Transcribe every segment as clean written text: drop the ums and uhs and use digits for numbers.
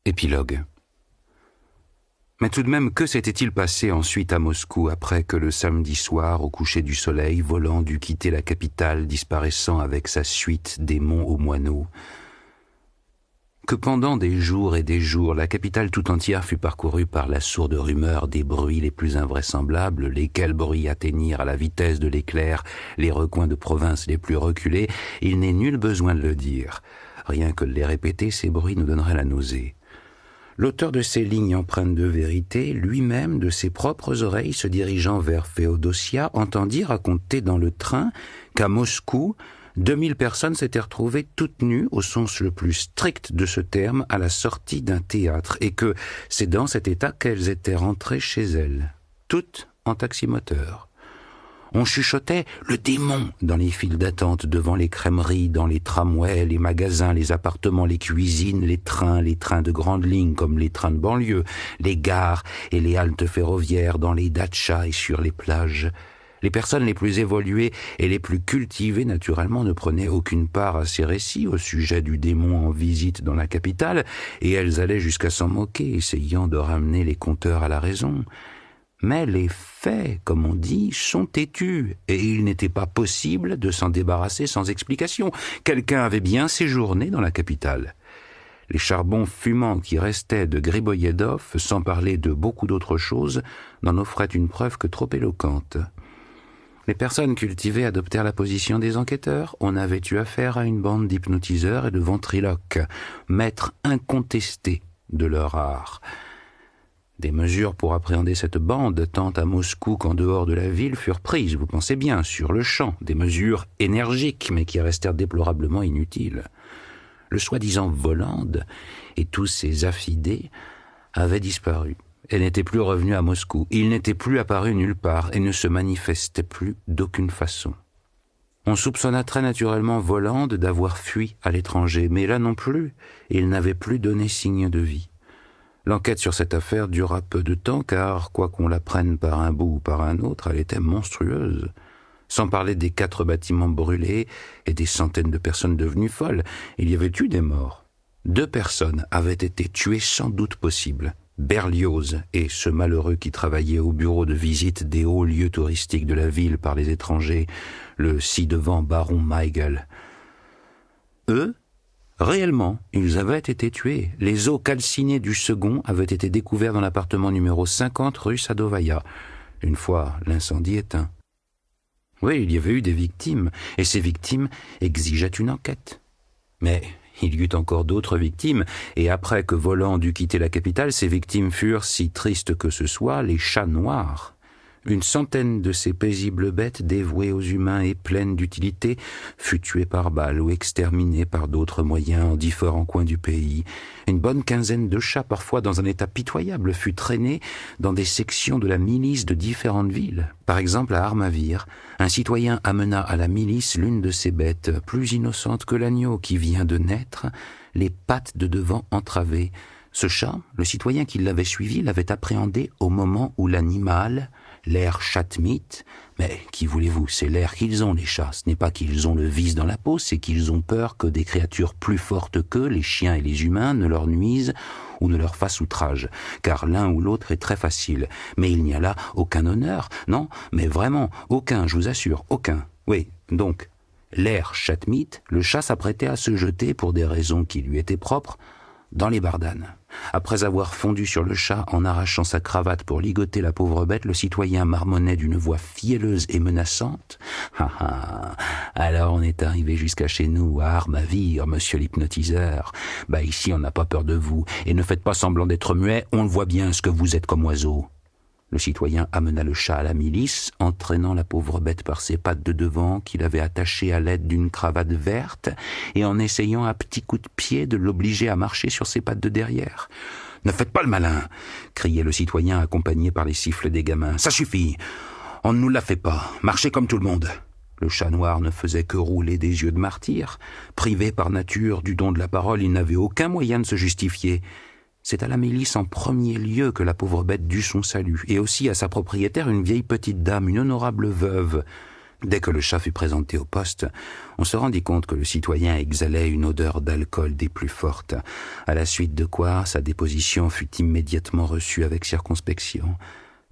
Épilogue. Mais tout de même, que s'était-il passé ensuite à Moscou après que le samedi soir, au coucher du soleil, Voland dut quitter la capitale, disparaissant avec sa suite des monts aux moineaux? Que pendant des jours et des jours, la capitale tout entière fut parcourue par la sourde rumeur des bruits les plus invraisemblables, lesquels bruits atteignirent à la vitesse de l'éclair les recoins de province les plus reculés, il n'est nul besoin de le dire. Rien que de les répéter, ces bruits nous donneraient la nausée. L'auteur de ces lignes empreintes de vérité, lui-même, de ses propres oreilles, se dirigeant vers Féodosia, entendit raconter dans le train qu'à Moscou, 2000 personnes s'étaient retrouvées toutes nues, au sens le plus strict de ce terme, à la sortie d'un théâtre, et que c'est dans cet état qu'elles étaient rentrées chez elles, toutes en taxi-moteur. On chuchotait « le démon » dans les files d'attente devant les crèmeries, dans les tramways, les magasins, les appartements, les cuisines, les trains de grande ligne comme les trains de banlieue, les gares et les haltes ferroviaires, dans les datchas et sur les plages. Les personnes les plus évoluées et les plus cultivées, naturellement, ne prenaient aucune part à ces récits au sujet du démon en visite dans la capitale, et elles allaient jusqu'à s'en moquer, essayant de ramener les compteurs à la raison. Mais les faits, comme on dit, sont têtus, et il n'était pas possible de s'en débarrasser sans explication. Quelqu'un avait bien séjourné dans la capitale. Les charbons fumants qui restaient de Griboyedov, sans parler de beaucoup d'autres choses, n'en offraient une preuve que trop éloquente. Les personnes cultivées adoptèrent la position des enquêteurs. On avait eu affaire à une bande d'hypnotiseurs et de ventriloques, maîtres incontestés de leur art. Des mesures pour appréhender cette bande, tant à Moscou qu'en dehors de la ville, furent prises, vous pensez bien, sur le champ, des mesures énergiques, mais qui restèrent déplorablement inutiles. Le soi-disant Voland et tous ses affidés avaient disparu, et n'étaient plus revenus à Moscou. Il n'était plus apparu nulle part, et ne se manifestait plus d'aucune façon. On soupçonna très naturellement Voland d'avoir fui à l'étranger, mais là non plus, il n'avait plus donné signe de vie. L'enquête sur cette affaire dura peu de temps, car, quoi qu'on la prenne par un bout ou par un autre, elle était monstrueuse. Sans parler des 4 bâtiments brûlés et des centaines de personnes devenues folles, il y avait eu des morts. 2 personnes avaient été tuées sans doute possible. Berlioz et ce malheureux qui travaillait au bureau de visite des hauts lieux touristiques de la ville par les étrangers, le ci-devant baron Meigel. Eux, réellement, ils avaient été tués. Les os calcinés du second avaient été découverts dans l'appartement numéro 50 rue Sadovaya, une fois l'incendie éteint. Oui, il y avait eu des victimes, et ces victimes exigeaient une enquête. Mais il y eut encore d'autres victimes, et après que Voland dut quitter la capitale, ces victimes furent, si tristes que ce soit, les chats noirs. Une centaine de ces paisibles bêtes dévouées aux humains et pleines d'utilité fut tuée par balle ou exterminée par d'autres moyens en différents coins du pays. Une bonne quinzaine de chats, parfois dans un état pitoyable, fut traînée dans des sections de la milice de différentes villes. Par exemple, à Armavir, un citoyen amena à la milice l'une de ces bêtes, plus innocente que l'agneau qui vient de naître, les pattes de devant entravées. Ce chat, le citoyen qui l'avait suivi, l'avait appréhendé au moment où l'animal, l'air chatmite, mais qui voulez-vous, c'est l'air qu'ils ont les chats, ce n'est pas qu'ils ont le vice dans la peau, c'est qu'ils ont peur que des créatures plus fortes qu'eux, les chiens et les humains, ne leur nuisent ou ne leur fassent outrage, car l'un ou l'autre est très facile, mais il n'y a là aucun honneur, non, mais vraiment, aucun, je vous assure, aucun. Oui, donc, l'air chatmite, le chat s'apprêtait à se jeter pour des raisons qui lui étaient propres, dans les bardanes. Après avoir fondu sur le chat en arrachant sa cravate pour ligoter la pauvre bête, le citoyen marmonnait d'une voix fielleuse et menaçante. « Ah ah, alors on est arrivé jusqu'à chez nous, à Armavir, monsieur l'hypnotiseur. Bah ici on n'a pas peur de vous, et ne faites pas semblant d'être muet, on le voit bien ce que vous êtes comme oiseau. » Le citoyen amena le chat à la milice, entraînant la pauvre bête par ses pattes de devant qu'il avait attachée à l'aide d'une cravate verte et en essayant à petits coups de pied de l'obliger à marcher sur ses pattes de derrière. « Ne faites pas le malin !» criait le citoyen accompagné par les siffles des gamins. « Ça suffit, on ne nous la fait pas, marchez comme tout le monde !» Le chat noir ne faisait que rouler des yeux de martyr. Privé par nature du don de la parole, il n'avait aucun moyen de se justifier. C'est à la milice en premier lieu que la pauvre bête dut son salut, et aussi à sa propriétaire, une vieille petite dame, une honorable veuve. Dès que le chat fut présenté au poste, on se rendit compte que le citoyen exhalait une odeur d'alcool des plus fortes, à la suite de quoi sa déposition fut immédiatement reçue avec circonspection.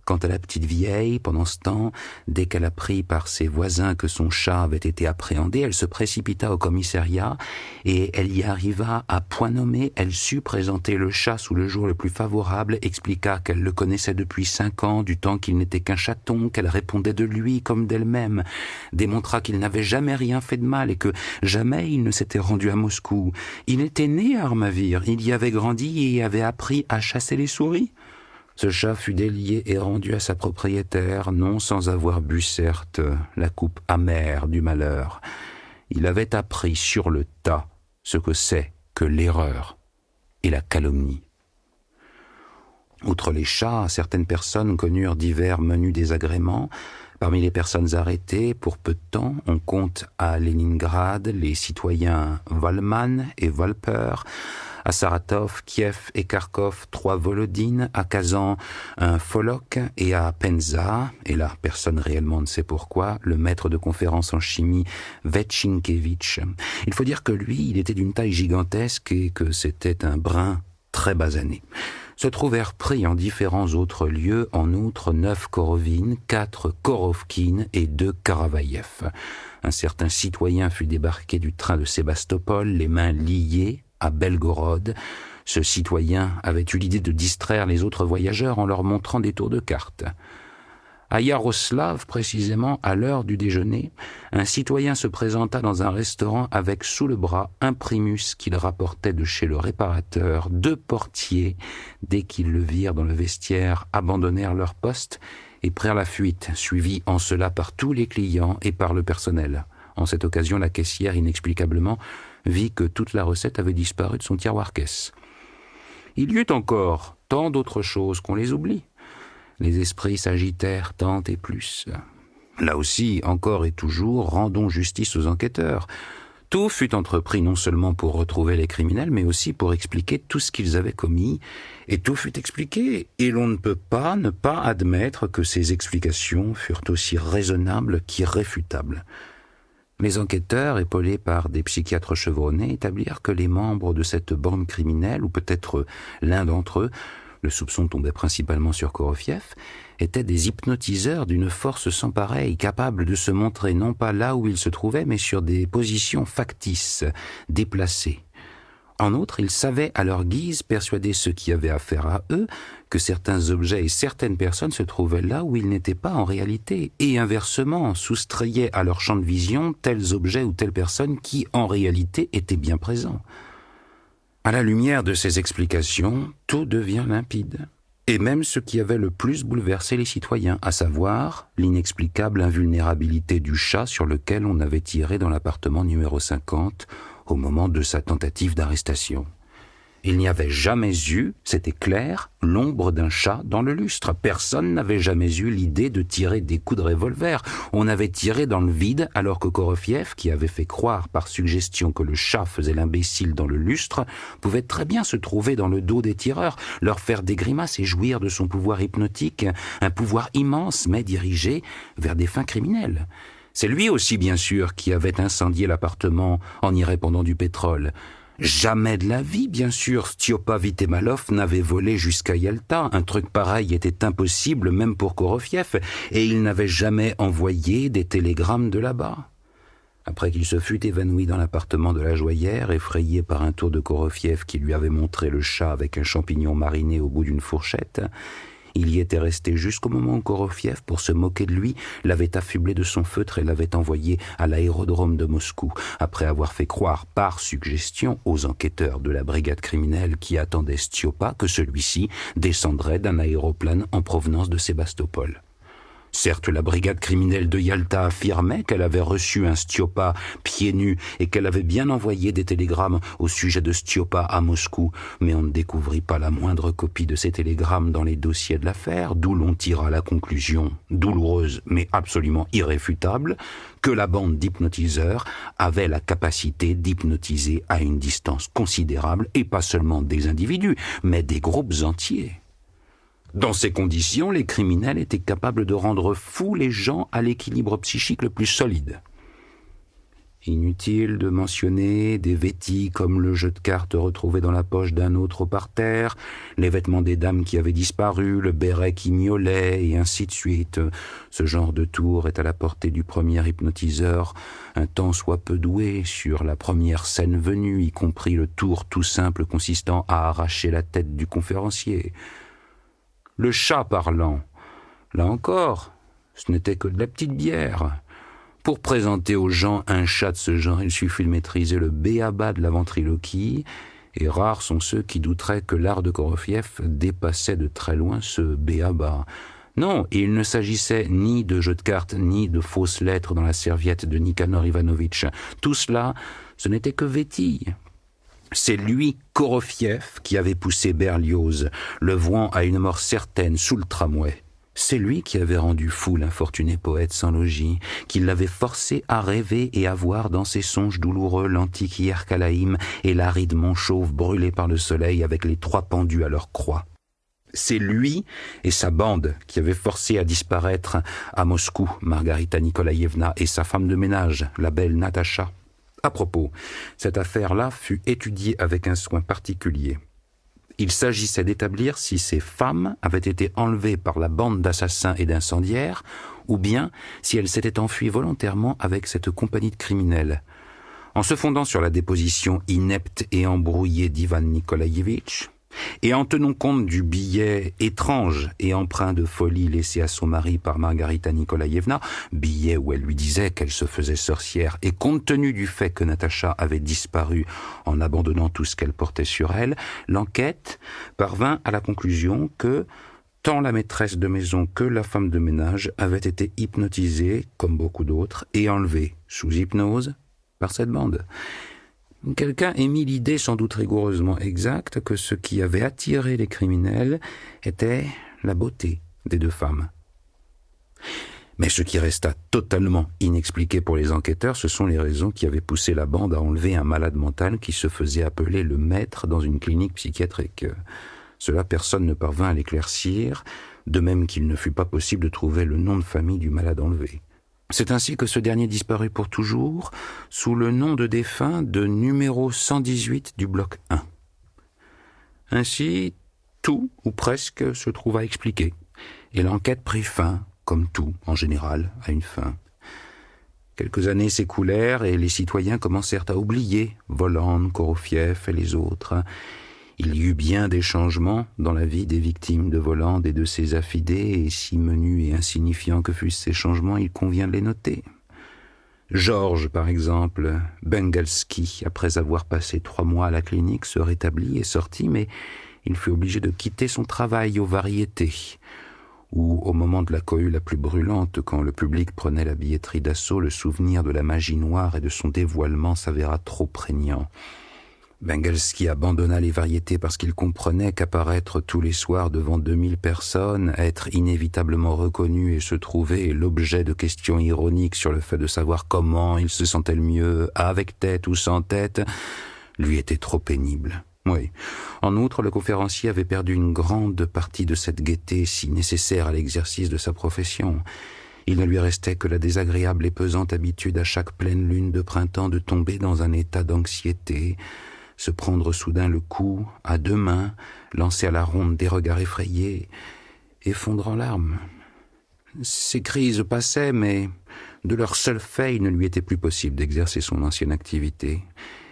Quant à la petite vieille, pendant ce temps, dès qu'elle apprit par ses voisins que son chat avait été appréhendé, elle se précipita au commissariat et elle y arriva à point nommé. Elle sut présenter le chat sous le jour le plus favorable, expliqua qu'elle le connaissait depuis 5 ans, du temps qu'il n'était qu'un chaton, qu'elle répondait de lui comme d'elle-même, démontra qu'il n'avait jamais rien fait de mal et que jamais il ne s'était rendu à Moscou. Il était né à Armavir, il y avait grandi et y avait appris à chasser les souris. Ce chat fut délié et rendu à sa propriétaire, non sans avoir bu, certes, la coupe amère du malheur. Il avait appris sur le tas ce que c'est que l'erreur et la calomnie. Outre les chats, certaines personnes connurent divers menus désagréments. Parmi les personnes arrêtées, pour peu de temps, on compte à Leningrad les citoyens Volman et Volper, à Saratov, Kiev et Kharkov, 3 Volodine, à Kazan, un Folok, et à Penza, et là, personne réellement ne sait pourquoi, le maître de conférence en chimie Vetchinkevitch. Il faut dire que lui, il était d'une taille gigantesque et que c'était un brun très basané. Se trouvèrent pris en différents autres lieux, en outre 9 Korovines, 4 Korovkines et 2 Karavayev. Un certain citoyen fut débarqué du train de Sébastopol, les mains liées, à Belgorod. Ce citoyen avait eu l'idée de distraire les autres voyageurs en leur montrant des tours de cartes. À Yaroslav, précisément, à l'heure du déjeuner, un citoyen se présenta dans un restaurant avec sous le bras un primus qu'il rapportait de chez le réparateur. 2 portiers, dès qu'ils le virent dans le vestiaire, abandonnèrent leur poste et prirent la fuite, suivis en cela par tous les clients et par le personnel. En cette occasion, la caissière, inexplicablement, vit que toute la recette avait disparu de son tiroir-caisse. Il y eut encore tant d'autres choses qu'on les oublie. Les esprits s'agitèrent tant et plus. Là aussi, encore et toujours, rendons justice aux enquêteurs. Tout fut entrepris non seulement pour retrouver les criminels, mais aussi pour expliquer tout ce qu'ils avaient commis, et tout fut expliqué, et l'on ne peut pas ne pas admettre que ces explications furent aussi raisonnables qu'irréfutables. Les enquêteurs, épaulés par des psychiatres chevronnés, établirent que les membres de cette bande criminelle, ou peut-être l'un d'entre eux, le soupçon tombait principalement sur Korofiev, étaient des hypnotiseurs d'une force sans pareille, capables de se montrer non pas là où ils se trouvaient, mais sur des positions factices, déplacées. En outre, ils savaient à leur guise persuader ceux qui avaient affaire à eux que certains objets et certaines personnes se trouvaient là où ils n'étaient pas en réalité, et inversement soustraillaient à leur champ de vision tels objets ou telles personnes qui, en réalité, étaient bien présents. À la lumière de ces explications, tout devient limpide. Et même ce qui avait le plus bouleversé les citoyens, à savoir l'inexplicable invulnérabilité du chat sur lequel on avait tiré dans l'appartement numéro 50 au moment de sa tentative d'arrestation. Il n'y avait jamais eu, c'était clair, l'ombre d'un chat dans le lustre. Personne n'avait jamais eu l'idée de tirer des coups de revolver. On avait tiré dans le vide, alors que Korofiev, qui avait fait croire par suggestion que le chat faisait l'imbécile dans le lustre, pouvait très bien se trouver dans le dos des tireurs, leur faire des grimaces et jouir de son pouvoir hypnotique, un pouvoir immense mais dirigé vers des fins criminelles. C'est lui aussi, bien sûr, qui avait incendié l'appartement en y répandant du pétrole. Jamais de la vie, bien sûr, Stiopa Vitemalov n'avait volé jusqu'à Yalta. Un truc pareil était impossible même pour Korofiev, et il n'avait jamais envoyé des télégrammes de là-bas. Après qu'il se fût évanoui dans l'appartement de la joaillère, effrayé par un tour de Korofiev qui lui avait montré le chat avec un champignon mariné au bout d'une fourchette, il y était resté jusqu'au moment où Korofiev, pour se moquer de lui, l'avait affublé de son feutre et l'avait envoyé à l'aérodrome de Moscou, après avoir fait croire par suggestion aux enquêteurs de la brigade criminelle qui attendaient Stiopa que celui-ci descendrait d'un aéroplane en provenance de Sébastopol. Certes, la brigade criminelle de Yalta affirmait qu'elle avait reçu un Stiopa pieds nus et qu'elle avait bien envoyé des télégrammes au sujet de Stiopa à Moscou, mais on ne découvrit pas la moindre copie de ces télégrammes dans les dossiers de l'affaire, d'où l'on tira la conclusion, douloureuse mais absolument irréfutable, que la bande d'hypnotiseurs avait la capacité d'hypnotiser à une distance considérable, et pas seulement des individus, mais des groupes entiers. Dans ces conditions, les criminels étaient capables de rendre fous les gens à l'équilibre psychique le plus solide. Inutile de mentionner des vêtis comme le jeu de cartes retrouvé dans la poche d'un autre au parterre, les vêtements des dames qui avaient disparu, le béret qui miaulait, et ainsi de suite. Ce genre de tour est à la portée du premier hypnotiseur, un tant soit peu doué sur la première scène venue, y compris le tour tout simple consistant à arracher la tête du conférencier. Le chat parlant, là encore, ce n'était que de la petite bière. Pour présenter aux gens un chat de ce genre, il suffit de maîtriser le b.a.-ba de la ventriloquie, et rares sont ceux qui douteraient que l'art de Korofiev dépassait de très loin ce b.a.-ba. Non, il ne s'agissait ni de jeux de cartes, ni de fausses lettres dans la serviette de Nikanor Ivanovitch. Tout cela, ce n'était que vétille. C'est lui, Korofiev, qui avait poussé Berlioz, le vouant à une mort certaine sous le tramway. C'est lui qui avait rendu fou l'infortuné poète sans logis, qui l'avait forcé à rêver et à voir dans ses songes douloureux l'antique Yerkalaïm et l'aride mont chauve brûlé par le soleil avec les 3 pendus à leur croix. C'est lui et sa bande qui avaient forcé à disparaître à Moscou Margarita Nikolaïevna et sa femme de ménage, la belle Natacha. À propos, cette affaire-là fut étudiée avec un soin particulier. Il s'agissait d'établir si ces femmes avaient été enlevées par la bande d'assassins et d'incendiaires, ou bien si elles s'étaient enfuies volontairement avec cette compagnie de criminels. En se fondant sur la déposition inepte et embrouillée d'Ivan Nikolaïevitch, et en tenant compte du billet étrange et empreint de folie laissé à son mari par Margarita Nikolaïevna, billet où elle lui disait qu'elle se faisait sorcière, et compte tenu du fait que Natacha avait disparu en abandonnant tout ce qu'elle portait sur elle, l'enquête parvint à la conclusion que tant la maîtresse de maison que la femme de ménage avaient été hypnotisées, comme beaucoup d'autres, et enlevées, sous hypnose, par cette bande. Quelqu'un émit l'idée sans doute rigoureusement exacte que ce qui avait attiré les criminels était la beauté des 2 femmes. Mais ce qui resta totalement inexpliqué pour les enquêteurs, ce sont les raisons qui avaient poussé la bande à enlever un malade mental qui se faisait appeler le maître dans une clinique psychiatrique. Cela, personne ne parvint à l'éclaircir, de même qu'il ne fut pas possible de trouver le nom de famille du malade enlevé. C'est ainsi que ce dernier disparut pour toujours, sous le nom de défunt de numéro 118 du bloc 1. Ainsi, tout, ou presque, se trouva expliqué, et l'enquête prit fin, comme tout, en général, à une fin. Quelques années s'écoulèrent et les citoyens commencèrent à oublier Voland, Korofiev et les autres. Il y eut bien des changements dans la vie des victimes de Voland et de ses affidés, et si menus et insignifiants que fussent ces changements, il convient de les noter. Georges, par exemple, Bengalski, après avoir passé 3 mois à la clinique, se rétablit et sortit, mais il fut obligé de quitter son travail aux Variétés, où, au moment de la cohue la plus brûlante, quand le public prenait la billetterie d'assaut, le souvenir de la magie noire et de son dévoilement s'avéra trop prégnant. Bengalski abandonna les Variétés parce qu'il comprenait qu'apparaître tous les soirs devant 2000 personnes, être inévitablement reconnu et se trouver l'objet de questions ironiques sur le fait de savoir comment il se sentait le mieux, avec tête ou sans tête, lui était trop pénible. Oui. En outre, le conférencier avait perdu une grande partie de cette gaieté si nécessaire à l'exercice de sa profession. Il ne lui restait que la désagréable et pesante habitude à chaque pleine lune de printemps de tomber dans un état d'anxiété, se prendre soudain le cou, à 2 mains, lancer à la ronde des regards effrayés, et fondre en larmes. Ces crises passaient, mais de leur seul fait, il ne lui était plus possible d'exercer son ancienne activité,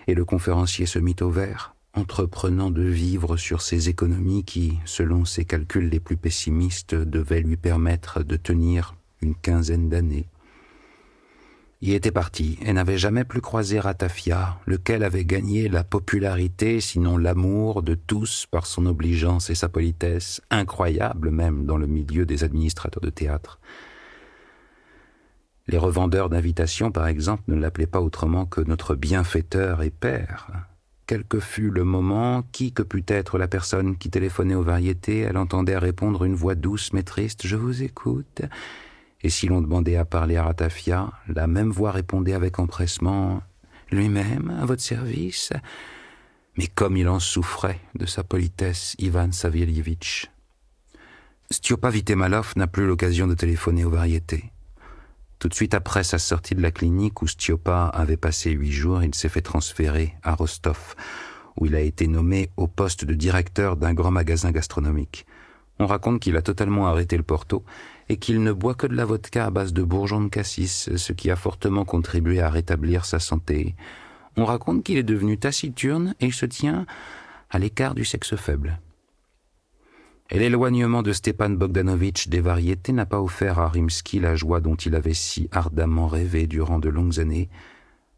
et le conférencier se mit au vert, entreprenant de vivre sur ses économies qui, selon ses calculs les plus pessimistes, devaient lui permettre de tenir une 15aine d'années. Il était parti et n'avait jamais plus croisé Ratafia, lequel avait gagné la popularité, sinon l'amour de tous par son obligeance et sa politesse, incroyable même dans le milieu des administrateurs de théâtre. Les revendeurs d'invitations, par exemple, ne l'appelaient pas autrement que notre bienfaiteur et père. Quel que fût le moment, qui que pût être la personne qui téléphonait aux Variétés, elle entendait répondre une voix douce mais triste « Je vous écoute ». Et si l'on demandait à parler à Ratafia, la même voix répondait avec empressement « Lui-même, à votre service ?» Mais comme il en souffrait de sa politesse, Ivan Savélievitch. Stiopa Vitemalov n'a plus l'occasion de téléphoner aux variétés. Tout de suite après sa sortie de la clinique où Stiopa avait passé 8 jours, il s'est fait transférer à Rostov, où il a été nommé au poste de directeur d'un grand magasin gastronomique. On raconte qu'il a totalement arrêté le porto et qu'il ne boit que de la vodka à base de bourgeons de cassis, ce qui a fortement contribué à rétablir sa santé. On raconte qu'il est devenu taciturne et se tient à l'écart du sexe faible. Et l'éloignement de Stepan Bogdanovitch des variétés n'a pas offert à Rimsky la joie dont il avait si ardemment rêvé durant de longues années.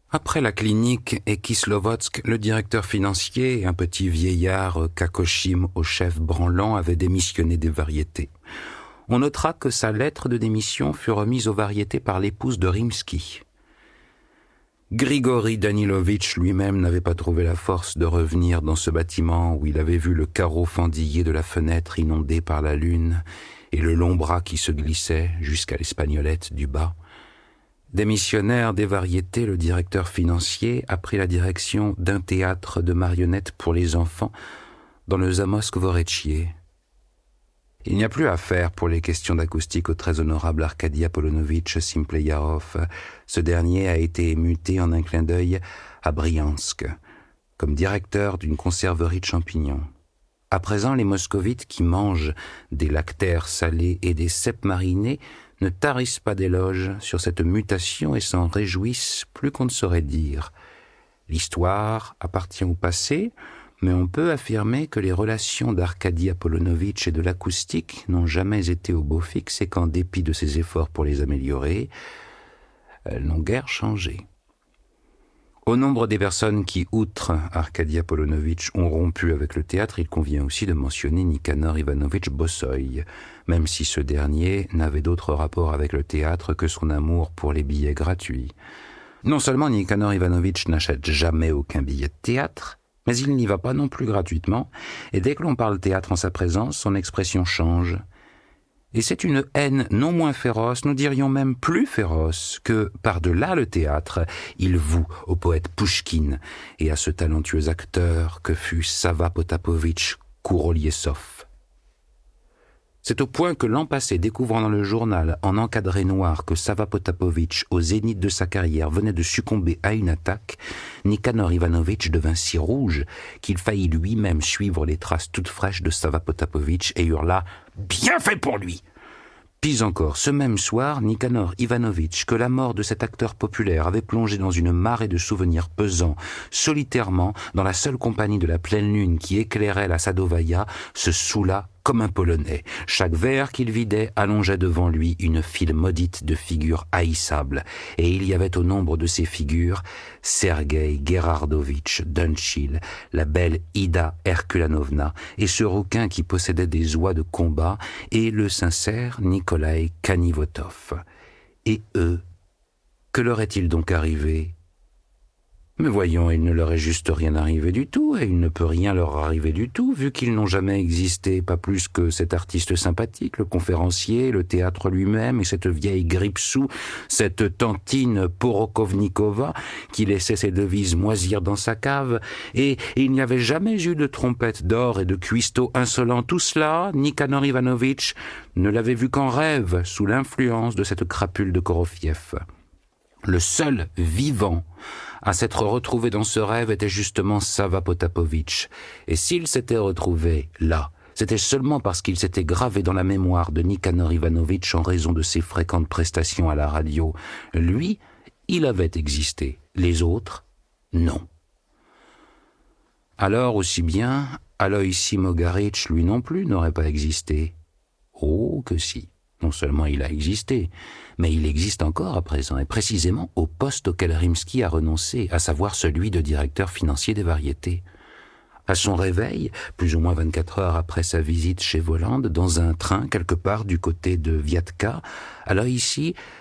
Après la clinique et Kislovodsk, le directeur financier, un petit vieillard Kakoshim au chef branlant, avait démissionné des variétés. On notera que sa lettre de démission fut remise aux variétés par l'épouse de Rimsky. Grigori Danilovitch lui-même n'avait pas trouvé la force de revenir dans ce bâtiment où il avait vu le carreau fendillé de la fenêtre inondé par la lune et le long bras qui se glissait jusqu'à l'espagnolette du bas. Démissionnaire des variétés, le directeur financier a pris la direction d'un théâtre de marionnettes pour les enfants dans le Zamosk-Voretchié. Il n'y a plus à faire pour les questions d'acoustique au très honorable Arkady Apollonovitch Simpleyarov. Ce dernier a été muté en un clin d'œil à Briansk, comme directeur d'une conserverie de champignons. À présent, les moscovites qui mangent des lactaires salés et des cèpes marinés ne tarissent pas d'éloges sur cette mutation et s'en réjouissent plus qu'on ne saurait dire. L'histoire appartient au passé, mais on peut affirmer que les relations d'Arkady Apollonovitch et de l'acoustique n'ont jamais été au beau fixe et qu'en dépit de ses efforts pour les améliorer, elles n'ont guère changé. Au nombre des personnes qui, outre Arkady Apollonovitch, ont rompu avec le théâtre, il convient aussi de mentionner Nikanor Ivanovitch Bossoï, même si ce dernier n'avait d'autre rapport avec le théâtre que son amour pour les billets gratuits. Non seulement Nikanor Ivanovitch n'achète jamais aucun billet de théâtre, mais il n'y va pas non plus gratuitement, et dès que l'on parle théâtre en sa présence, son expression change. Et c'est une haine non moins féroce, nous dirions même plus féroce, que, par-delà le théâtre, il voue au poète Pouchkine et à ce talentueux acteur que fut Sava Potapovitch Kourolyesov. C'est au point que l'an passé, découvrant dans le journal en encadré noir que Sava Potapovitch, au zénith de sa carrière, venait de succomber à une attaque, Nikanor Ivanovitch devint si rouge qu'il faillit lui-même suivre les traces toutes fraîches de Sava Potapovitch et hurla « Bien fait pour lui !» Pis encore, ce même soir, Nikanor Ivanovitch, que la mort de cet acteur populaire avait plongé dans une marée de souvenirs pesants, solitairement, dans la seule compagnie de la pleine lune qui éclairait la Sadovaya, se saoula comme un Polonais. Chaque verre qu'il vidait allongeait devant lui une file maudite de figures haïssables, et il y avait au nombre de ces figures Sergei Gerardovitch Dunchil, la belle Ida Herkulanovna, et ce rouquin qui possédait des oies de combat, et le sincère Nikolai Kanivotov. Et eux, que leur est-il donc arrivé ? Mais voyons, il ne leur est juste rien arrivé du tout, et il ne peut rien leur arriver du tout, vu qu'ils n'ont jamais existé, pas plus que cet artiste sympathique, le conférencier, le théâtre lui-même, et cette vieille Gripsou, cette tantine Porokovnikova, qui laissait ses devises moisir dans sa cave, et il n'y avait jamais eu de trompette d'or et de cuistots insolents. Tout cela, Nikanor Ivanovitch ne l'avait vu qu'en rêve, sous l'influence de cette crapule de Korofiev. Le seul vivant à s'être retrouvé dans ce rêve était justement Sava Potapovitch. Et s'il s'était retrouvé là, c'était seulement parce qu'il s'était gravé dans la mémoire de Nikanor Ivanovitch en raison de ses fréquentes prestations à la radio. Lui, il avait existé. Les autres, non. Alors aussi bien, Aloïs Mogaritch, lui non plus, n'aurait pas existé. Oh que si. Non seulement il a existé, mais il existe encore à présent, et précisément au poste auquel Rimsky a renoncé, à savoir celui de directeur financier des variétés. À son réveil, plus ou moins 24 heures après sa visite chez Voland, dans un train quelque part du côté de Viatka, Aloïs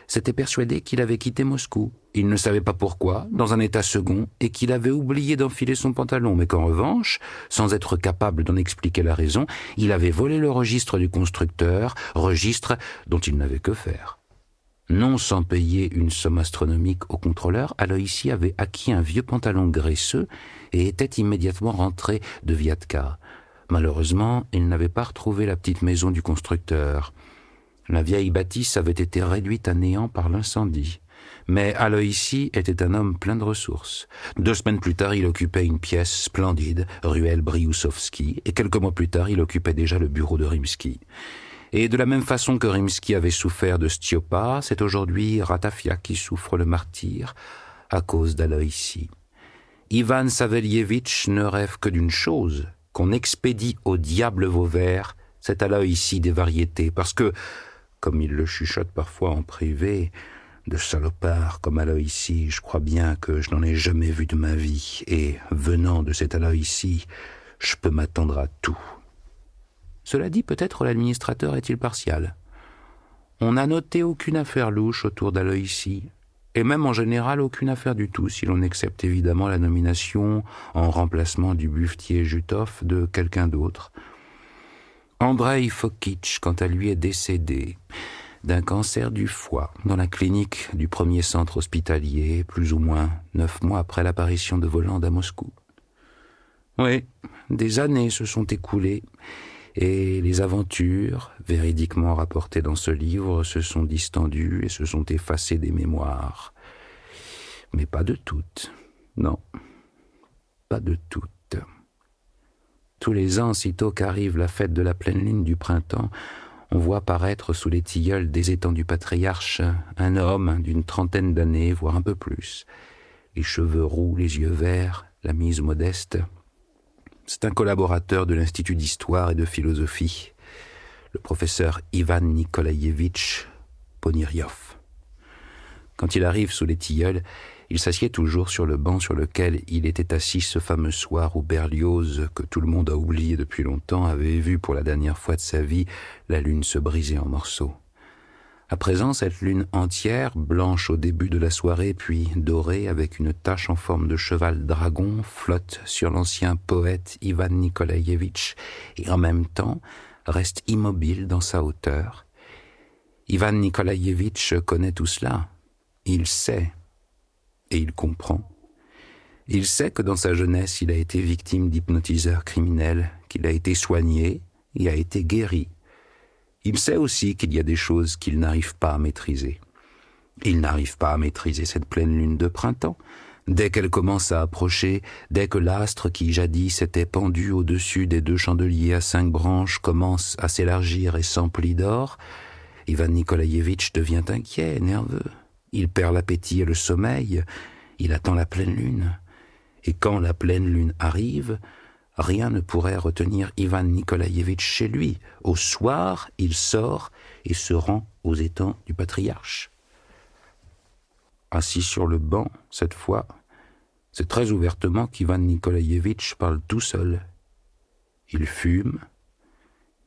s'était persuadé qu'il avait quitté Moscou. Il ne savait pas pourquoi, dans un état second, et qu'il avait oublié d'enfiler son pantalon, mais qu'en revanche, sans être capable d'en expliquer la raison, il avait volé le registre du constructeur, registre dont il n'avait que faire. Non sans payer une somme astronomique au contrôleur, Aloïs avait acquis un vieux pantalon graisseux et était immédiatement rentré de Viatka. Malheureusement, il n'avait pas retrouvé la petite maison du constructeur. La vieille bâtisse avait été réduite à néant par l'incendie. Mais Aloïsi était un homme plein de ressources. 2 semaines plus tard, il occupait une pièce splendide, ruelle Brioussovski, et quelques mois plus tard, il occupait déjà le bureau de Rimsky. Et de la même façon que Rimsky avait souffert de Stiopa, c'est aujourd'hui Ratafia qui souffre le martyre à cause d'Aloïsi. Ivan Savelievitch ne rêve que d'une chose, qu'on expédie au diable Vauvert, cet Aloïsi des variétés, parce que, comme il le chuchote parfois en privé, de salopard comme Aloïsi, je crois bien que je n'en ai jamais vu de ma vie, et venant de cet Aloïsi, je peux m'attendre à tout. Cela dit, peut-être l'administrateur est-il partial. On n'a noté aucune affaire louche autour d'Aloïsi, et même en général aucune affaire du tout, si l'on accepte évidemment la nomination en remplacement du buffetier Jutov de quelqu'un d'autre. Andreï Fokitch, quant à lui, est décédé d'un cancer du foie dans la clinique du premier centre hospitalier, plus ou moins 9 mois après l'apparition de Voland à Moscou. Oui, des années se sont écoulées, et les aventures, véridiquement rapportées dans ce livre, se sont distendues et se sont effacées des mémoires. Mais pas de toutes. Non, pas de toutes. Tous les ans, sitôt qu'arrive la fête de la pleine lune du printemps, on voit paraître sous les tilleuls des étangs du patriarche un homme d'une 30aine d'années, voire un peu plus. Les cheveux roux, les yeux verts, la mise modeste. C'est un collaborateur de l'Institut d'histoire et de philosophie, le professeur Ivan Nikolaïevitch Poniryov. Quand il arrive sous les tilleuls, il s'assied toujours sur le banc sur lequel il était assis ce fameux soir où Berlioz, que tout le monde a oublié depuis longtemps, avait vu pour la dernière fois de sa vie la lune se briser en morceaux. À présent, cette lune entière, blanche au début de la soirée, puis dorée avec une tache en forme de cheval dragon, flotte sur l'ancien poète Ivan Nikolaïevitch et en même temps reste immobile dans sa hauteur. Ivan Nikolaïevitch connaît tout cela. Il sait. Et il comprend. Il sait que dans sa jeunesse, il a été victime d'hypnotiseurs criminels, qu'il a été soigné et a été guéri. Il sait aussi qu'il y a des choses qu'il n'arrive pas à maîtriser. Il n'arrive pas à maîtriser cette pleine lune de printemps. Dès qu'elle commence à approcher, dès que l'astre qui jadis était pendu au-dessus des 2 chandeliers à 5 branches commence à s'élargir et s'emplit d'or, Ivan Nikolaïevitch devient inquiet, nerveux. Il perd l'appétit et le sommeil, il attend la pleine lune. Et quand la pleine lune arrive, rien ne pourrait retenir Ivan Nikolaïevitch chez lui. Au soir, il sort et se rend aux étangs du patriarche. Assis sur le banc, cette fois, c'est très ouvertement qu'Ivan Nikolaïevitch parle tout seul. Il fume,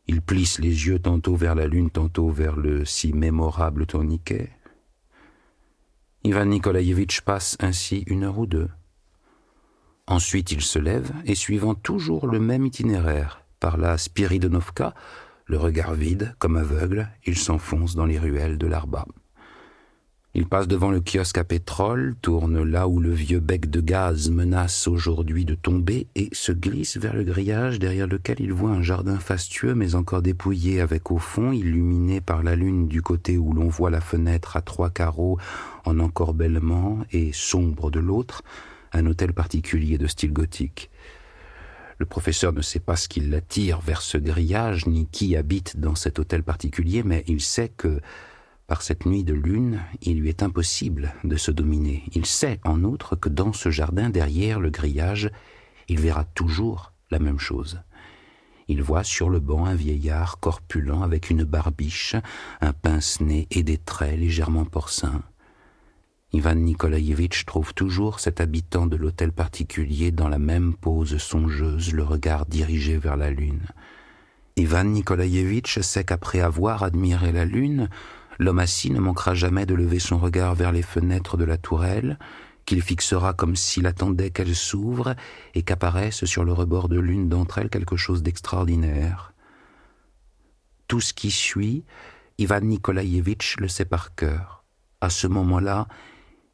il plisse les yeux tantôt vers la lune, tantôt vers le si mémorable tourniquet. Ivan Nikolaïevitch passe ainsi 1 heure ou 2. Ensuite, il se lève et, suivant toujours le même itinéraire, par la Spiridonovka, le regard vide, comme aveugle, il s'enfonce dans les ruelles de l'Arba. Il passe devant le kiosque à pétrole, tourne là où le vieux bec de gaz menace aujourd'hui de tomber et se glisse vers le grillage derrière lequel il voit un jardin fastueux mais encore dépouillé avec au fond, illuminé par la lune du côté où l'on voit la fenêtre à 3 carreaux en encorbellement et sombre de l'autre, un hôtel particulier de style gothique. Le professeur ne sait pas ce qui l'attire vers ce grillage ni qui habite dans cet hôtel particulier, mais il sait que par cette nuit de lune, il lui est impossible de se dominer. Il sait, en outre, que dans ce jardin, derrière le grillage, il verra toujours la même chose. Il voit sur le banc un vieillard corpulent avec une barbiche, un pince-nez et des traits légèrement porcins. Ivan Nikolaïevitch trouve toujours cet habitant de l'hôtel particulier dans la même pose songeuse, le regard dirigé vers la lune. Ivan Nikolaïevitch sait qu'après avoir admiré la lune, l'homme assis ne manquera jamais de lever son regard vers les fenêtres de la tourelle, qu'il fixera comme s'il attendait qu'elles s'ouvrent et qu'apparaisse sur le rebord de l'une d'entre elles quelque chose d'extraordinaire. Tout ce qui suit, Ivan Nikolaïevitch le sait par cœur. À ce moment-là,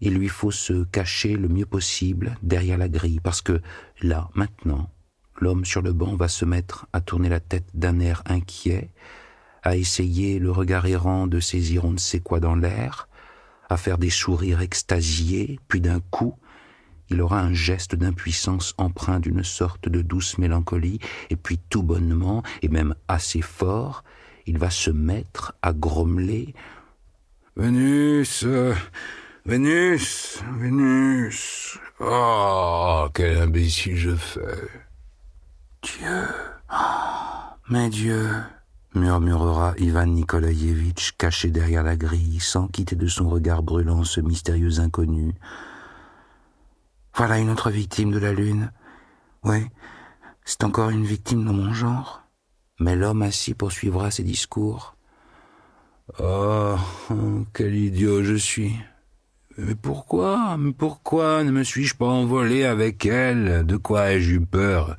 il lui faut se cacher le mieux possible derrière la grille, parce que là, maintenant, l'homme sur le banc va se mettre à tourner la tête d'un air inquiet, à essayer le regard errant de saisir on ne sait quoi dans l'air, à faire des sourires extasiés, puis d'un coup, il aura un geste d'impuissance empreint d'une sorte de douce mélancolie, et puis tout bonnement, et même assez fort, il va se mettre à grommeler « Vénus, Vénus, Vénus, oh, quel imbécile je fais !»« Dieu, mais Dieu !» murmurera Ivan Nikolaïevitch, caché derrière la grille, sans quitter de son regard brûlant ce mystérieux inconnu. Voilà une autre victime de la lune. Oui, c'est encore une victime dans mon genre. Mais l'homme assis poursuivra ses discours. Oh, quel idiot je suis. Mais pourquoi ne me suis-je pas envolé avec elle? De quoi ai-je eu peur?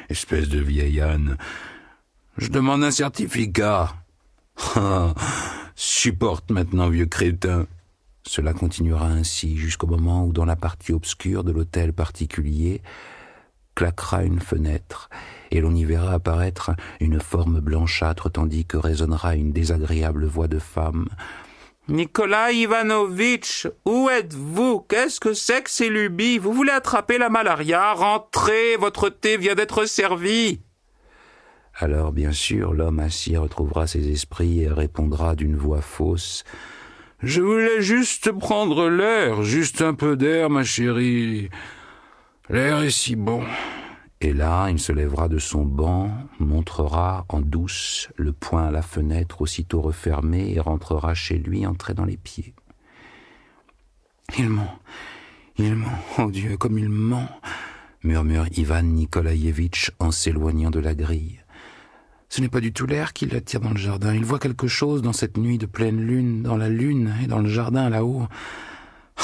Espèce de vieille âne. Je demande un certificat. Supporte maintenant, vieux crétin. Cela continuera ainsi jusqu'au moment où, dans la partie obscure de l'hôtel particulier, claquera une fenêtre et l'on y verra apparaître une forme blanchâtre tandis que résonnera une désagréable voix de femme. « Nikolai Ivanovitch, où êtes-vous? Qu'est-ce que c'est que ces lubies? Vous voulez attraper la malaria? Rentrez, votre thé vient d'être servi !» Alors, bien sûr, l'homme assis retrouvera ses esprits et répondra d'une voix fausse. « Je voulais juste prendre l'air, juste un peu d'air, ma chérie. L'air est si bon. » Et là, il se lèvera de son banc, montrera en douce le poing à la fenêtre aussitôt refermée et rentrera chez lui, entré dans les pieds. « Il ment, oh Dieu, comme il ment !» murmure Ivan Nikolaïevitch en s'éloignant de la grille. Ce n'est pas du tout l'air qui l'attire dans le jardin. Il voit quelque chose dans cette nuit de pleine lune, dans la lune et dans le jardin là-haut.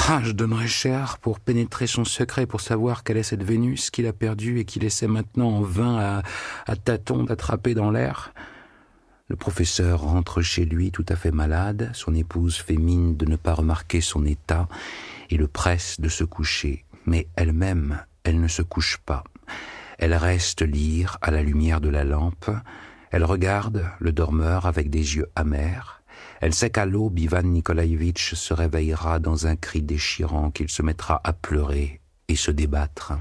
Ah, je donnerais cher pour pénétrer son secret, pour savoir quelle est cette Vénus qu'il a perdue et qu'il essaie maintenant en vain à tâtons d'attraper dans l'air. Le professeur rentre chez lui tout à fait malade. Son épouse fait mine de ne pas remarquer son état et le presse de se coucher. Mais elle-même, elle ne se couche pas. Elle reste lire à la lumière de la lampe. Elle regarde le dormeur avec des yeux amers. Elle sait qu'à l'aube, Ivan Nikolaïevitch se réveillera dans un cri déchirant, qu'il se mettra à pleurer et se débattre.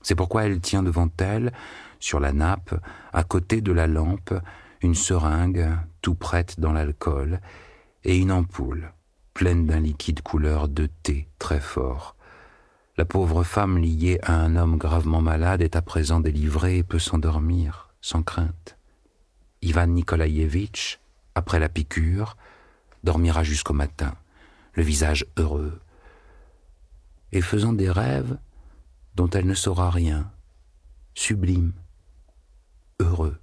C'est pourquoi elle tient devant elle, sur la nappe, à côté de la lampe, une seringue tout prête dans l'alcool et une ampoule pleine d'un liquide couleur de thé très fort. La pauvre femme liée à un homme gravement malade est à présent délivrée et peut s'endormir sans crainte. Ivan Nikolaïevitch, après la piqûre, dormira jusqu'au matin, le visage heureux, et faisant des rêves dont elle ne saura rien, sublime, heureux.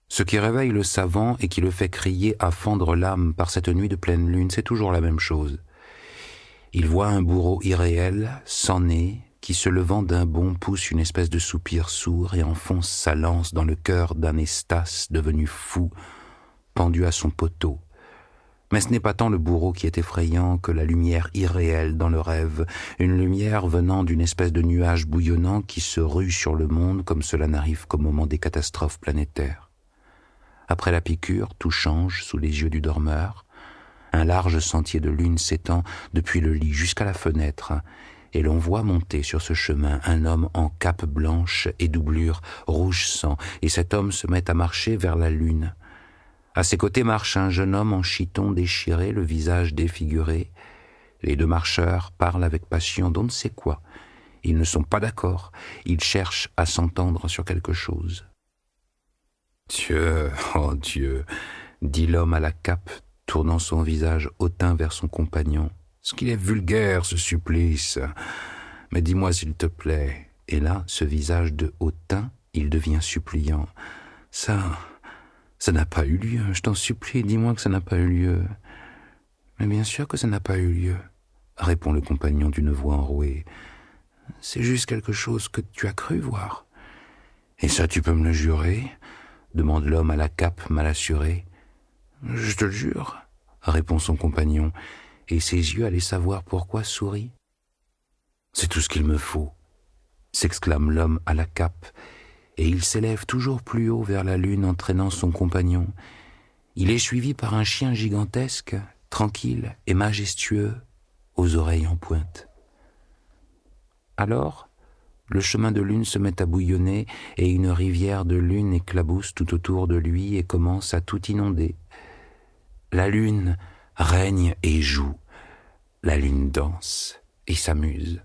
Ce qui réveille le savant et qui le fait crier à fendre l'âme par cette nuit de pleine lune, c'est toujours la même chose. Il voit un bourreau irréel, sans nez, qui se levant d'un bond pousse une espèce de soupir sourd et enfonce sa lance dans le cœur d'un Estas devenu fou, pendu à son poteau. Mais ce n'est pas tant le bourreau qui est effrayant que la lumière irréelle dans le rêve, une lumière venant d'une espèce de nuage bouillonnant qui se rue sur le monde comme cela n'arrive qu'au moment des catastrophes planétaires. Après la piqûre, tout change sous les yeux du dormeur. Un large sentier de lune s'étend depuis le lit jusqu'à la fenêtre, et l'on voit monter sur ce chemin un homme en cape blanche et doublure rouge sang, et cet homme se met à marcher vers la lune. À ses côtés marche un jeune homme en chiton déchiré, le visage défiguré. Les deux marcheurs parlent avec passion d'on ne sait quoi. Ils ne sont pas d'accord, ils cherchent à s'entendre sur quelque chose. « Dieu, oh Dieu !» dit l'homme à la cape, tournant son visage hautain vers son compagnon. « Ce qu'il est vulgaire, ce supplice. Mais dis-moi s'il te plaît. » Et là, ce visage de hautain, il devient suppliant. « Ça n'a pas eu lieu. Je t'en supplie, dis-moi que ça n'a pas eu lieu. » « Mais bien sûr que ça n'a pas eu lieu, » répond le compagnon d'une voix enrouée. « C'est juste quelque chose que tu as cru voir. »« Et ça, tu peux me le jurer ?» demande l'homme à la cape mal assuré. « Je te le jure, » répond son compagnon, et ses yeux, allaient savoir pourquoi, sourit. « C'est tout ce qu'il me faut. s'exclame l'homme à la cape, et il s'élève toujours plus haut vers la lune entraînant son compagnon. Il est suivi par un chien gigantesque, tranquille et majestueux, aux oreilles en pointe. Alors, le chemin de lune se met à bouillonner et une rivière de lune éclabousse tout autour de lui et commence à tout inonder. La lune règne et joue, la lune danse et s'amuse.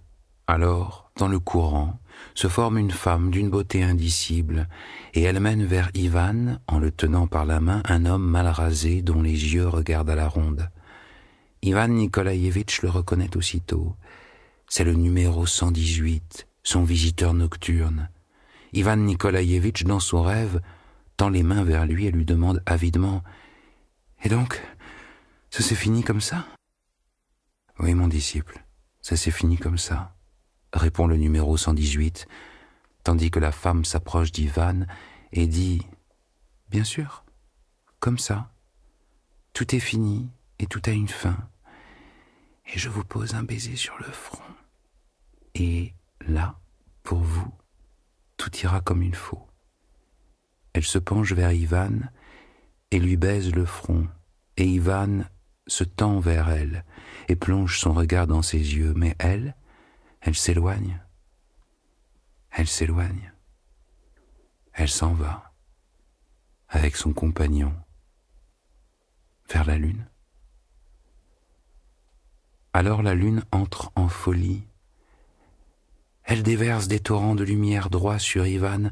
Alors, dans le courant, se forme une femme d'une beauté indicible, et elle mène vers Ivan, en le tenant par la main, un homme mal rasé dont les yeux regardent à la ronde. Ivan Nikolaïevitch le reconnaît aussitôt. C'est le numéro 118, son visiteur nocturne. Ivan Nikolaïevitch, dans son rêve, tend les mains vers lui et lui demande avidement « Et donc, ça s'est fini comme ça ?»« Oui, mon disciple, ça s'est fini comme ça. » répond le numéro 118, tandis que la femme s'approche d'Ivan et dit « Bien sûr, comme ça. Tout est fini et tout a une fin. Et je vous pose un baiser sur le front. Et là, pour vous, tout ira comme il faut. » Elle se penche vers Ivan et lui baise le front, et Ivan se tend vers elle et plonge son regard dans ses yeux, mais elle s'éloigne. Elle s'éloigne. Elle s'en va, avec son compagnon, vers la lune. Alors la lune entre en folie. Elle déverse des torrents de lumière droit sur Ivan.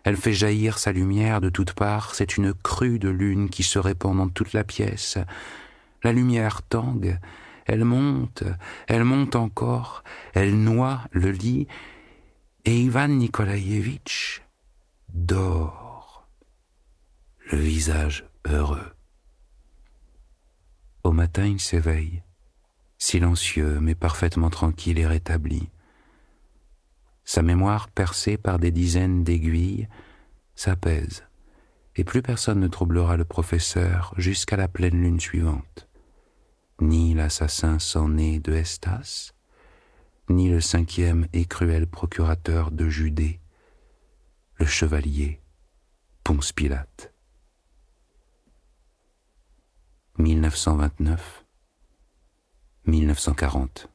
Elle fait jaillir sa lumière de toutes parts. C'est une crue de lune qui se répand dans toute la pièce. La lumière tangue. Elle monte encore, elle noie le lit, et Ivan Nikolaïevitch dort, le visage heureux. Au matin, il s'éveille, silencieux mais parfaitement tranquille et rétabli. Sa mémoire, percée par des dizaines d'aiguilles, s'apaise, et plus personne ne troublera le professeur jusqu'à la pleine lune suivante. Ni l'assassin sans nez de Estas, ni le 5e et cruel procurateur de Judée, le chevalier Ponce Pilate. 1929-1940